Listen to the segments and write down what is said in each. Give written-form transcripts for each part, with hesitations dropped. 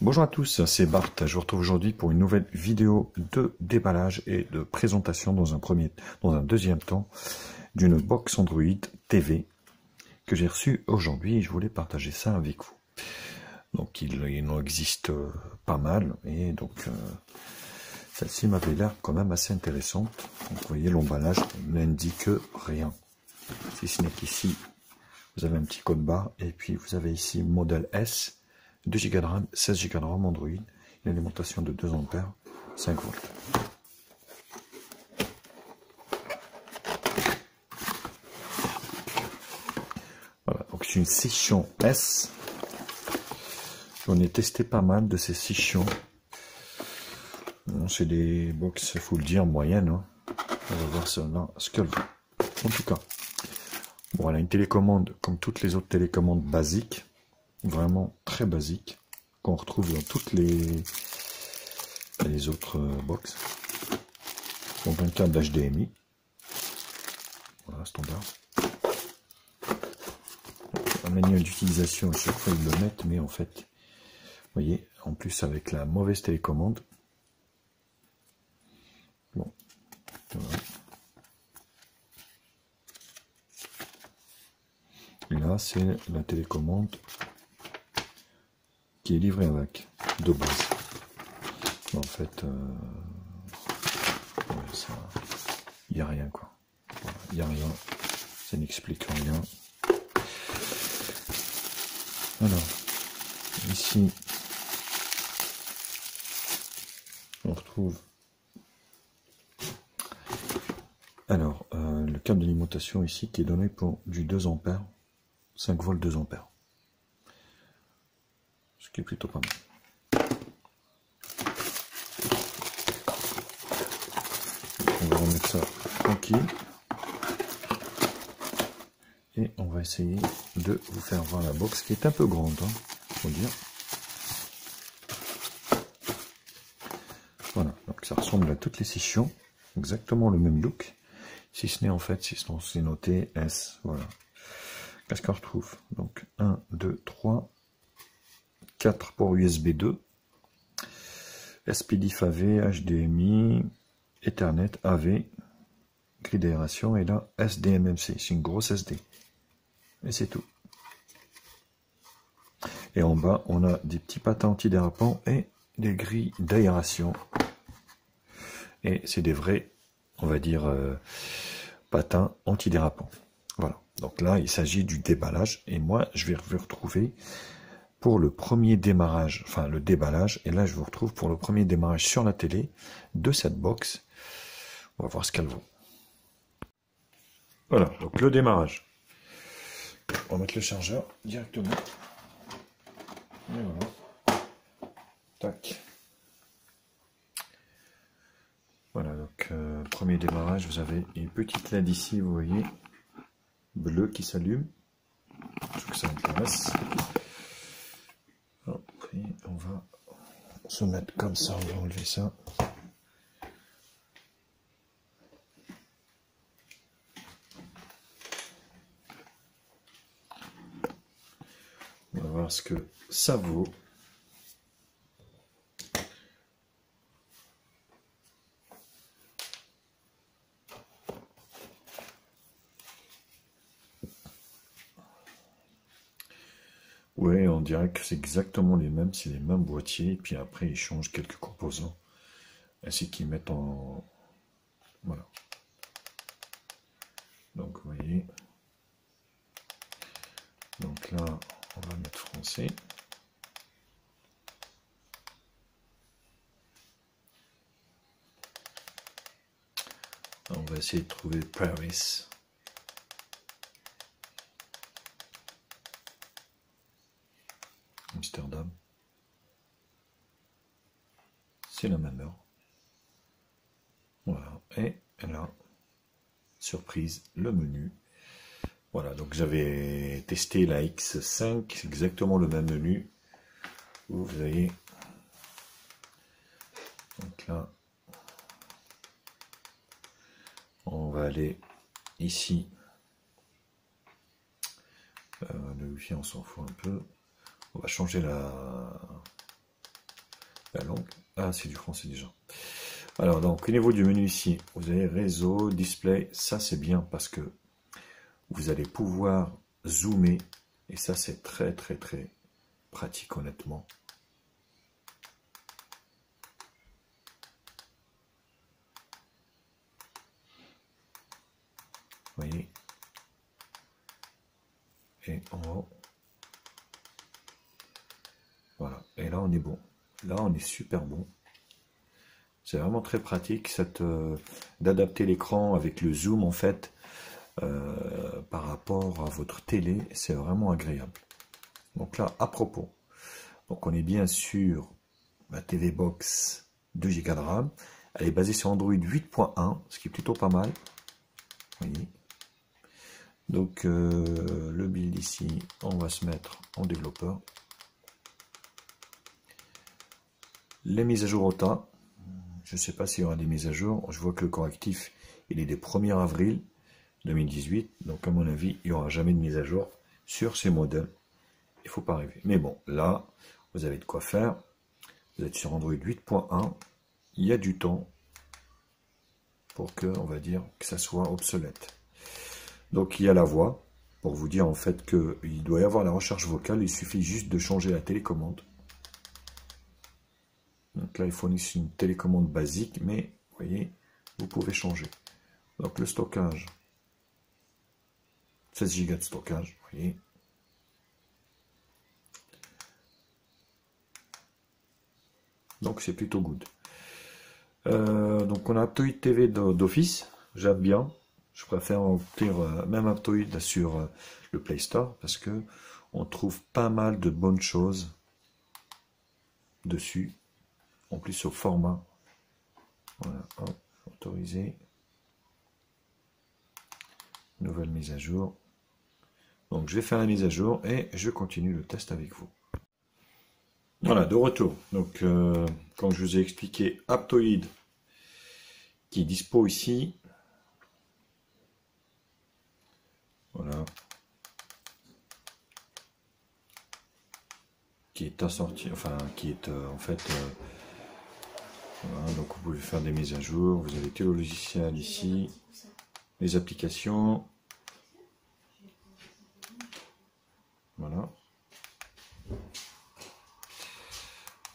Bonjour à tous, c'est Bart. Je vous retrouve aujourd'hui pour une nouvelle vidéo de déballage et de présentation dans un deuxième temps d'une box Android TV que j'ai reçue aujourd'hui et je voulais partager ça avec vous. Donc il en existe pas mal et donc celle-ci m'avait l'air quand même assez intéressante. Donc, vous voyez, l'emballage n'indique rien, si ce n'est qu'ici vous avez un petit code barre et puis vous avez ici modèle S, 2 Go de RAM, 16 Go de RAM Android, une alimentation de 2 ampères, 5 volts. Voilà, donc c'est une session S. J'en ai testé pas mal de ces sessions. C'est des box, il faut le dire, moyennes. Hein. On va voir ce qu'elle vaut. En tout cas, bon, elle a une télécommande comme toutes les autres télécommandes basiques. Vraiment très basique, qu'on retrouve dans toutes les autres box. Donc un câble HDMI, voilà, standard. Un manuel d'utilisation, à chaque fois ils le mettent, mais en fait, vous voyez, en plus avec la mauvaise télécommande. Bon, voilà. Et là, c'est la télécommande qui est livrée avec, de base. En fait, il n'y a rien, quoi. Il n'y a rien, ça n'explique rien. Alors, ici, on retrouve le câble d'alimentation ici qui est donné pour du 2 ampères, 5 volts 2 ampères. Ce qui est plutôt pas mal. On va remettre ça tranquille. Et on va essayer de vous faire voir la box qui est un peu grande, hein, faut dire. Voilà, donc ça ressemble à toutes les sessions, exactement le même look, si ce n'est en fait, si c'est noté S, voilà. Qu'est-ce qu'on retrouve? Donc 1, 2, 3, 4 ports USB 2, SPDIF AV, HDMI, Ethernet, AV, grille d'aération, et là SDMMC, c'est une grosse SD. Et c'est tout. Et en bas, on a des petits patins antidérapants et des grilles d'aération. Et c'est des vrais, on va dire, patins antidérapants. Voilà. Donc là, il s'agit du déballage. Et moi, je vais vous retrouver pour le premier démarrage, enfin le déballage. Et là, je vous retrouve pour le premier démarrage sur la télé de cette box. On va voir ce qu'elle vaut. Voilà, donc le démarrage. On va mettre le chargeur directement. Et voilà. Tac. Voilà, donc premier démarrage, vous avez une petite LED ici, vous voyez, bleu qui s'allume. Je trouve que ça intéresse. Après, on va se mettre comme ça, on va enlever ça. On va voir ce que ça vaut. Ouais, on dirait que c'est exactement les mêmes, c'est les mêmes boîtiers, et puis après ils changent quelques composants, ainsi qu'ils mettent en... Voilà. Donc vous voyez, donc là on va mettre français. On va essayer de trouver Paris. Amsterdam. C'est la même heure. Voilà. Et là, surprise, le menu. Voilà, donc j'avais testé la X5, c'est exactement le même menu. Vous voyez. Donc là, on va aller ici. Le Wi-Fi, on s'en fout un peu. On va changer la La langue. Ah, c'est du français déjà. Alors, donc, au niveau du menu ici, vous avez réseau, display. Ça, c'est bien parce que vous allez pouvoir zoomer. Et ça, c'est très, très, très pratique, honnêtement. Vous voyez. Et en haut. Voilà. Et là, on est bon. Là, on est super bon. C'est vraiment très pratique d'adapter l'écran avec le zoom, en fait, par rapport à votre télé. C'est vraiment agréable. Donc là, à propos. Donc on est bien sur la TV Box 2 Go de RAM. Elle est basée sur Android 8.1, ce qui est plutôt pas mal. Vous voyez. Donc le build ici, on va se mettre en développeur. Les mises à jour OTA. Je ne sais pas s'il y aura des mises à jour. Je vois que le correctif, il est des 1er avril 2018. Donc à mon avis, il n'y aura jamais de mise à jour sur ces modèles. Il ne faut pas rêver. Mais bon, là, vous avez de quoi faire. Vous êtes sur Android 8.1. Il y a du temps pour que, on va dire, que ça soit obsolète. Donc il y a la voix, pour vous dire en fait qu'il doit y avoir la recherche vocale. Il suffit juste de changer la télécommande. Donc là, il fournit une télécommande basique, mais vous voyez, vous pouvez changer. Donc le stockage, 16 Go de stockage, vous voyez. Donc c'est plutôt good. Donc on a Aptoide TV d'office, j'aime bien. Je préfère obtenir même Aptoide sur le Play Store parce que on trouve pas mal de bonnes choses dessus. En plus au format. Voilà, hop, autorisé. Nouvelle mise à jour. Donc je vais faire la mise à jour et je continue le test avec vous. Voilà, de retour. Donc, comme je vous ai expliqué, Aptoide qui est dispo ici. Voilà. Qui est assorti, enfin, qui est en fait. Voilà, donc vous pouvez faire des mises à jour. Vous avez tout le logiciel ici. Les applications. Voilà.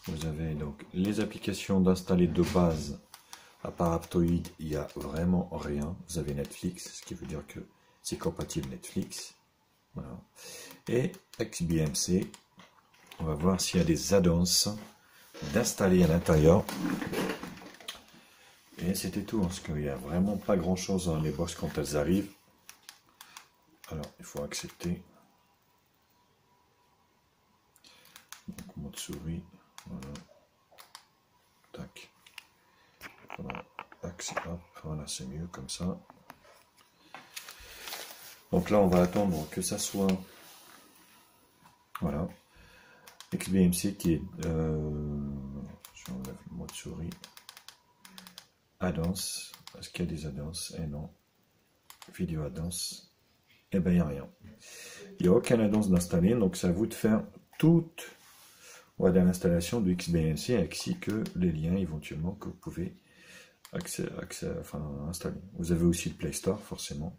Vous avez donc les applications d'installer de base. À part Aptoide, il n'y a vraiment rien. Vous avez Netflix, ce qui veut dire que c'est compatible Netflix. Voilà. Et XBMC, on va voir s'il y a des add-ons d'installer à l'intérieur. Et c'était tout, parce qu'il n'y a vraiment pas grand chose dans les box quand elles arrivent. Alors, il faut accepter. Donc, mode souris. Voilà. Tac. Voilà. Voilà, c'est mieux comme ça. Donc là, on va attendre que ça soit. Voilà. XBMC qui est. Je enlève le mode souris. Add-ons. Est-ce qu'il y a des add-ons? Eh non. Vidéo add-ons. Eh bien, il n'y a rien. Il n'y a aucun add-ons d'installer. Donc, c'est à vous de faire toute l'installation de XBMC ainsi que les liens éventuellement que vous pouvez installer. Vous avez aussi le Play Store, forcément.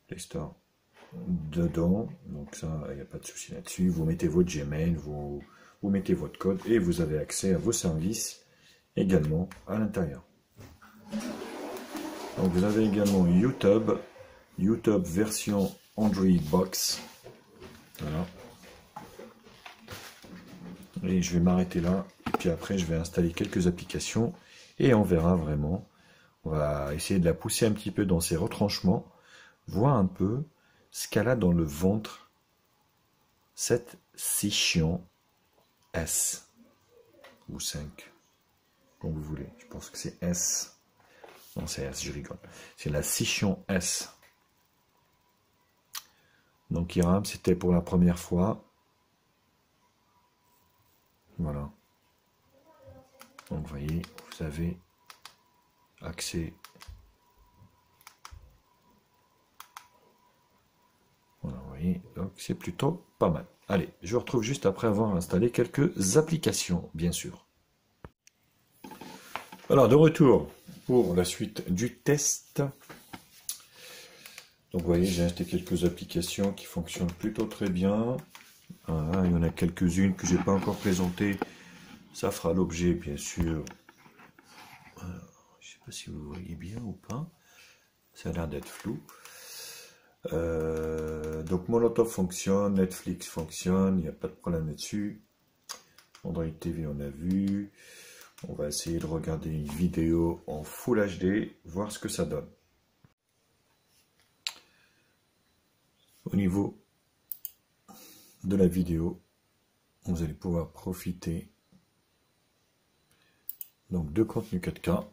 Play Store dedans, donc ça, il n'y a pas de souci là-dessus. Vous mettez votre Gmail, vous mettez votre code et vous avez accès à vos services également à l'intérieur. Donc vous avez également YouTube version Android Box. Voilà. Et je vais m'arrêter là. Et puis après, je vais installer quelques applications et on verra vraiment. On va essayer de la pousser un petit peu dans ses retranchements, voir un peu ce qu'elle a dans le ventre, cette Scission S ou 5, comme vous voulez. Je pense que c'est S. Non, c'est S, je rigole. C'est la Scission S. Donc Iram, c'était pour la première fois. Voilà. Donc vous voyez, vous avez accès. Voilà, vous voyez. voyez, donc c'est plutôt pas mal. Allez, je vous retrouve juste après avoir installé quelques applications, bien sûr. Alors, de retour pour la suite du test. Donc, vous voyez, j'ai acheté quelques applications qui fonctionnent plutôt très bien. Voilà, il y en a quelques-unes que je n'ai pas encore présentées. Ça fera l'objet, bien sûr. Je ne sais pas si vous voyez bien ou pas. Ça a l'air d'être flou. Donc Molotov fonctionne, Netflix fonctionne, il n'y a pas de problème là-dessus. Android TV on a vu. On va essayer de regarder une vidéo en Full HD, voir ce que ça donne. Au niveau de la vidéo, vous allez pouvoir profiter donc de contenu 4K. Vous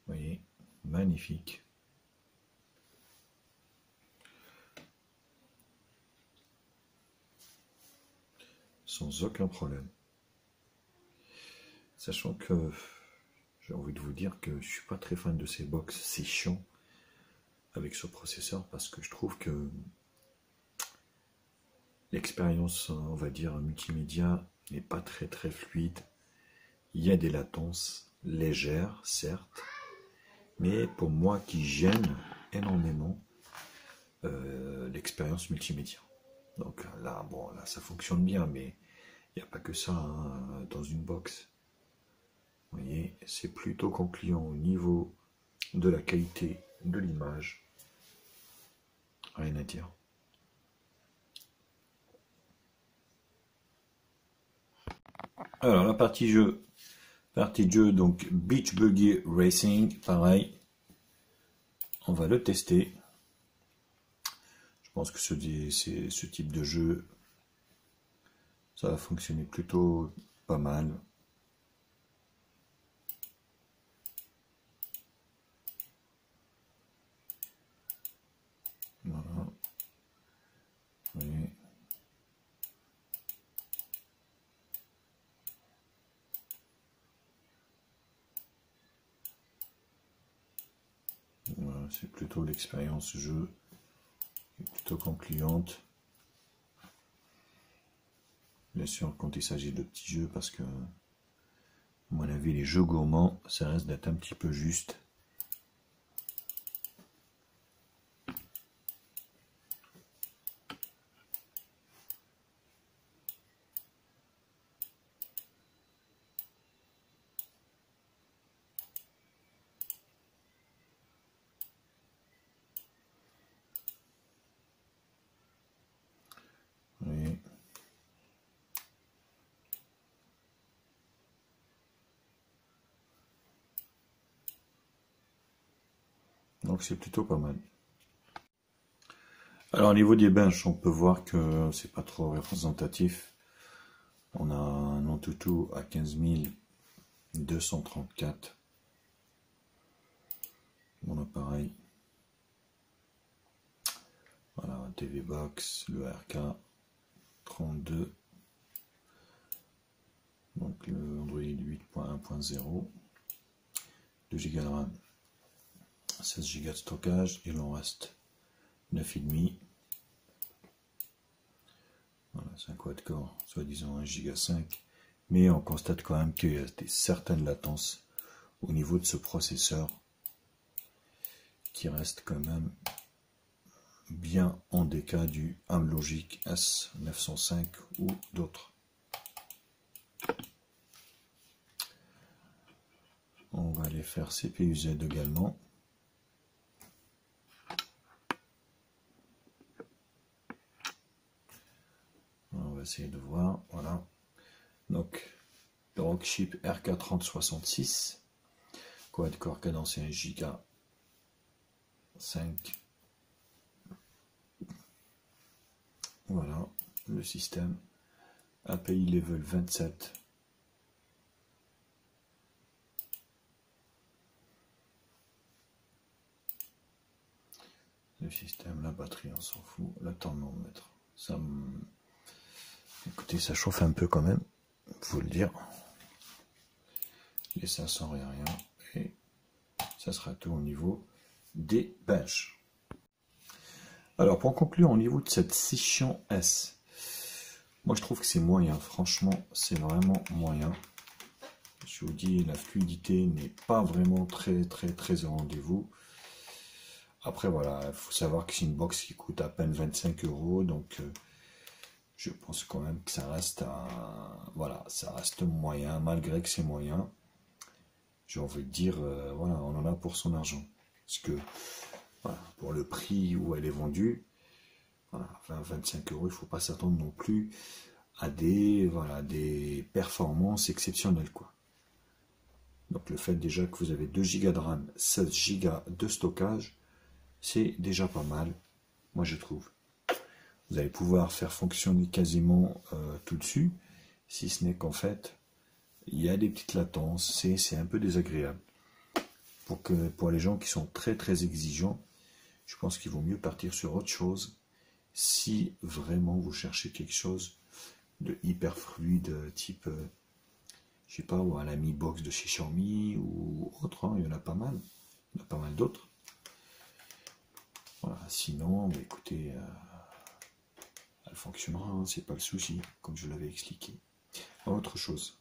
voyez, magnifique. Sans aucun problème. Sachant que j'ai envie de vous dire que je suis pas très fan de ces box, c'est chiant avec ce processeur parce que je trouve que l'expérience, on va dire, multimédia n'est pas très fluide. Il y a des latences légères, certes, mais pour moi qui gêne énormément l'expérience multimédia. Donc là, bon, là ça fonctionne bien, mais il n'y a pas que ça hein, dans une box. Vous voyez, c'est plutôt concluant au niveau de la qualité de l'image. Rien à dire. Alors la partie jeu, donc Beach Buggy Racing, pareil. On va le tester. Je pense que ce type de jeu, ça va fonctionner plutôt pas mal. Voilà. Oui. Voilà, c'est plutôt l'expérience jeu qui est plutôt concluante. Bien sûr, quand il s'agit de petits jeux, parce que, à mon avis, les jeux gourmands, ça reste d'être un petit peu juste. Oui. Donc c'est plutôt pas mal. Alors au niveau des benches, on peut voir que c'est pas trop représentatif. On a un Antutu à 15 234. Mon appareil. Voilà, TV Box, le RK 32. Donc le Android 8.1.0. 2 Go de RAM. 16 Go de stockage. Il en reste 9,5. Voilà, c'est un quad-core, soi-disant 1 Go 5. Mais on constate quand même qu'il y a certaines latences au niveau de ce processeur qui reste quand même bien en déca du Amlogic S905 ou d'autres. On va aller faire CPU-Z également. On va essayer de voir. Voilà. Donc, le Rockchip RK3066, quad-core cadencé 1 Go 5. Voilà, le système. API level 27. Le système, la batterie, on s'en fout. La thermomètre, ça me... Écoutez, ça chauffe un peu quand même, faut le dire. Les 500 et rien. Et ça sera tout au niveau des benches. Alors, pour conclure, au niveau de cette Session S, moi je trouve que c'est moyen. Franchement, c'est vraiment moyen. Je vous dis, la fluidité n'est pas vraiment très au rendez-vous. Après, voilà, il faut savoir que c'est une box qui coûte à peine 25 €. Donc, je pense quand même que ça reste voilà, ça reste moyen, malgré que c'est moyen. J'ai envie de dire, voilà, on en a pour son argent. Parce que, voilà, pour le prix où elle est vendue, voilà, 25 €, il ne faut pas s'attendre non plus à voilà, des performances exceptionnelles, quoi. Donc le fait déjà que vous avez 2 Go de RAM, 16 Go de stockage, c'est déjà pas mal, moi je trouve. Vous allez pouvoir faire fonctionner quasiment tout dessus, si ce n'est qu'en fait, il y a des petites latences, c'est un peu désagréable. Pour les gens qui sont très exigeants, je pense qu'il vaut mieux partir sur autre chose, si vraiment vous cherchez quelque chose de hyper fluide, type, je sais pas, ou à la Mi Box de chez Xiaomi, ou autre, hein, il y en a pas mal, il y en a pas mal d'autres. Voilà, sinon, bah, écoutez, elle fonctionnera, hein, c'est pas le souci, comme je l'avais expliqué. Autre chose,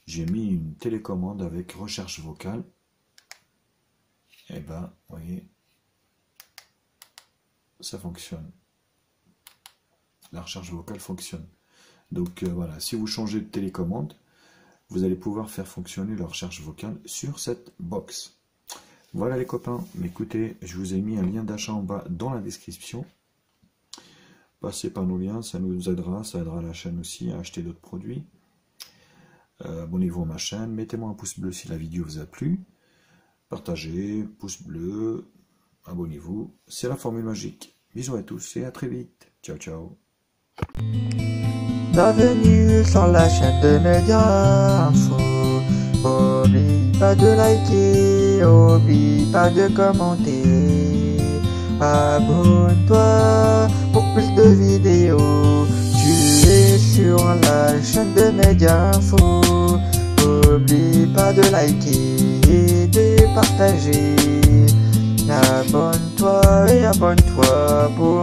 j'ai mis une télécommande avec recherche vocale. Et ben, vous voyez, ça fonctionne. La recherche vocale fonctionne. Donc voilà, si vous changez de télécommande, vous allez pouvoir faire fonctionner la recherche vocale sur cette box. Voilà les copains, écoutez, je vous ai mis un lien d'achat en bas dans la description. Passez par nos liens, ça nous aidera, ça aidera la chaîne aussi à acheter d'autres produits. Abonnez-vous à ma chaîne, mettez-moi un pouce bleu si la vidéo vous a plu. Partagez, pouce bleu, abonnez-vous, c'est la formule magique. Bisous à tous et à très vite. Ciao, ciao. Bienvenue sur la chaîne de Média Info. Oublie pas de liker, oublie pas de commenter. Abonne-toi pour plus de vidéos. Tu es sur la chaîne de Média Info. Oublie pas de liker et de partager. Abonne-toi et abonne-toi pour